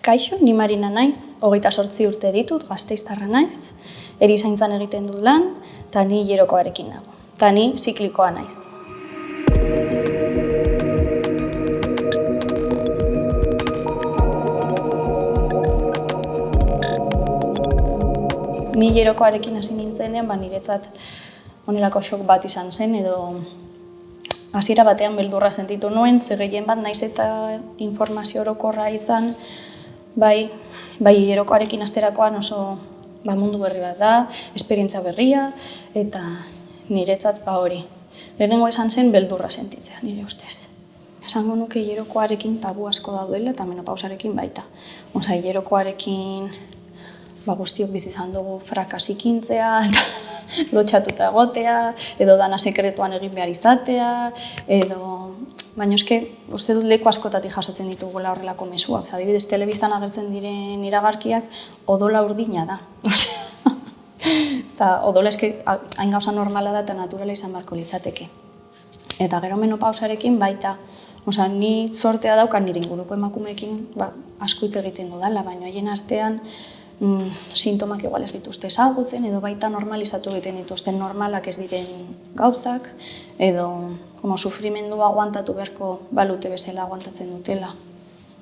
Kaixo, ni Marina naiz, 28 urte ditut, Gasteiztarra naiz, erizaintzan egiten dut lan, eta ni hilerokoarekin nago. Eta ni ziklikoa naiz. Ni hilerokoarekin hasi nintzenean, niretzat onelako shock bat izan zen, edo hasiera batean beldurra sentitu nuen, ze gehien bat naiz eta informazio orokorra izan, bai hilerokoarekin hasterakoan oso mundu berri bat da, esperientzia berria, eta niretzat hori. Lehenengo izan zen beldurra sentitzea, nire ustez. Esango nuke hilerokoarekin tabu asko daudela eta menopausarekin baita. Hilerokoarekin guztiok bizi izan dugu frakasikintzeaa, lotxatuta egotea, edo dana sekretuan egin behar izatea, baina eske uste dut leku askotatik jasotzen ditugula horrelako mezuak. Adibidez, telebistan agertzen diren iragarkiak odola urdina da. Eta odola eske hain gauza normala da eta naturala izan beharko litzateke. Eta gero menopausarekin baita. Ni zortea daukan nire inguruko emakumeekin asko hitz egiten dudala, baina haien artean sintomak igual ez dituzte ezagutzen, edo baita normalizatu egiten dituzten normalak ez diren gauzak, edo sufrimendua aguantatu beharko balute bezala aguantatzen dutela.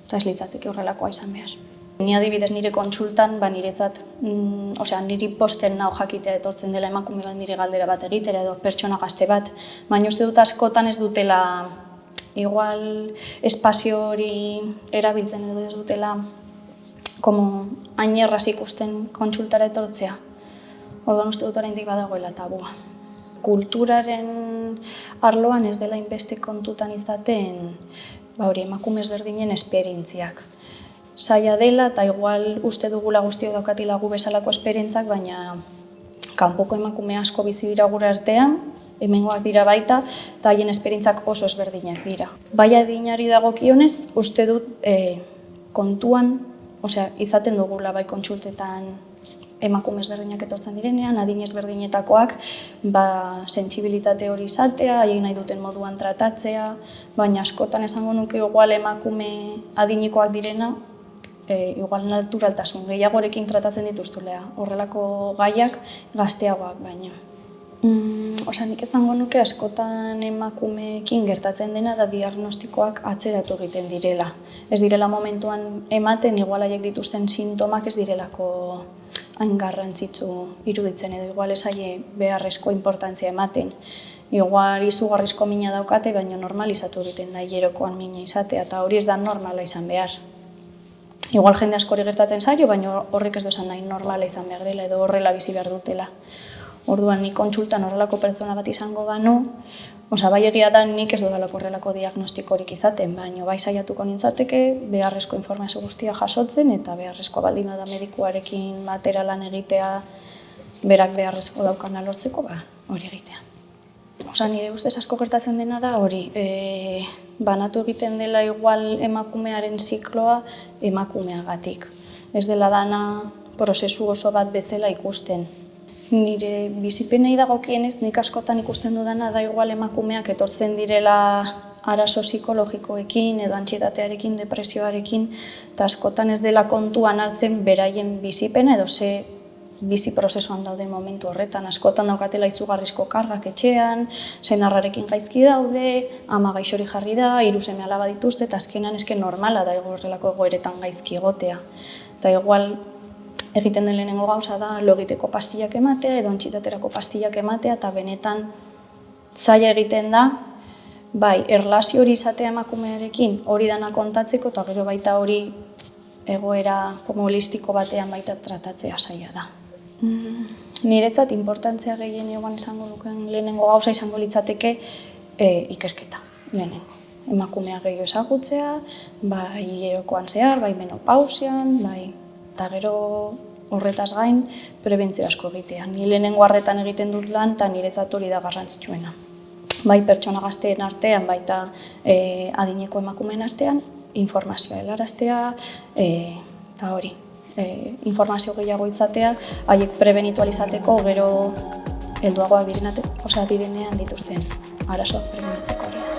Eta ez litzateke horrelakoa izan behar. Ni adibidez nire kontsultan, niretzat, niri posten nau jakitea etortzen dela emakume bat nire galdera bat egitera edo pertsona gazte bat, baina uste dut askotan ez dutela igual espazio hori erabiltzen edo ez dutela hain erraz ikusten kontsultara etortzea. Orduan uste dut oraindik badagoela tabua. Kulturaren arloan ez dela inbeste kontutan izaten emakume ezberdinen esperientziak. Zaila dela eta igual uste dugula guztiok daukatila gu bezalako esperientzak, baina kanpoko emakume asko bizi dira gure artean, hemengoak dira baita, eta haien esperientzak oso ezberdinak dira. Bai adinari dagokionez, uste dut kontuan izaten dugula bai kontsultetan emakume ezberdinak etortzen direnean, adin ezberdinetakoak sentsibilitate hori izatea, haien nahi duten moduan tratatzea, baina askotan esango nuke igual emakume adinikoak direna, igual naturaltasun gehiagorekin tratatzen dituztulea, horrelako gaiak gazteagoak baino. Nik esango nuke askotan emakumeekin gertatzen dena da diagnostikoak atzeratu egiten direla. Ez direla momentuan ematen, igual haiek dituzten sintomak ez direlako hain garrantzitsu iruditzen edo igual ez haie beharrezko inportantzia ematen. Igual izugarrizko mina daukate, baina normalizatu egiten da hilerokoan mina izatea, eta hori ez da normala izan behar. Igual jende askori gertatzen zaio, baina horrek ez duzan nahi normala izan behar dela edo horrela bizi behar dutela. Orduan, nik kontsultan horrelako pertsona bat izango banu, bai egia da nik ez dudalako horrelako diagnostikorik izaten, baina bai saiatuko nintzateke beharrezko informazio guztia jasotzen eta beharrezkoa baldin bada medikuarekin batera lan egitea berak beharrezko daukana lortzeko, hori egitea. Nire ustez asko gertatzen dena da hori, banatu egiten dela igual emakumearen zikloa emakumeagatik. Ez dela dana prozesu oso bat bezala ikusten. Nire bizipenei dagokienez, nik askotan ikusten dudana da igual emakumeak etortzen direla arazo psikologikoekin edo antsietatearekin, depresioarekin, eta askotan ez dela kontuan hartzen beraien bizipena edo ze bizi prozesuan dauden momentu horretan. Askotan daukatela izugarrizko kargak etxean, senarrarekin gaizki daude, ama gaixori jarri da, 3 seme alaba dituzte, eta azkenan normala da horrelako egoeretan gaizki egotea. Eta igual egiten den lehenengo gauza da lo egiteko pastillak ematea edo antsietaterako pastillak ematea, eta benetan zaila egiten da, erlazio hori izatea emakumearekin hori dana kontatzeko, eta gero baita hori egoera holistiko batean baita tratatzea zaila da. Niretzat inportantzia gehien egon izango duken lehenengo gauza izango litzateke ikerketa lehenengo. Emakumea gehiago ezagutzea, bai hilerokoan zehar, bai menopausian, eta gero horretaz gain prebentzio asko egitea. Ni lehenengo arretan egiten dut lan eta niretzat hori da garrantzitsuena. Bai pertsona gazteen artean, baita adineko emakumeen artean, informazioa helaraztea, eta hori, informazio gehiago izatea, haiek prebenitu izateko gero helduagoak direnean dituzten arazoak prebenitzeko hori da.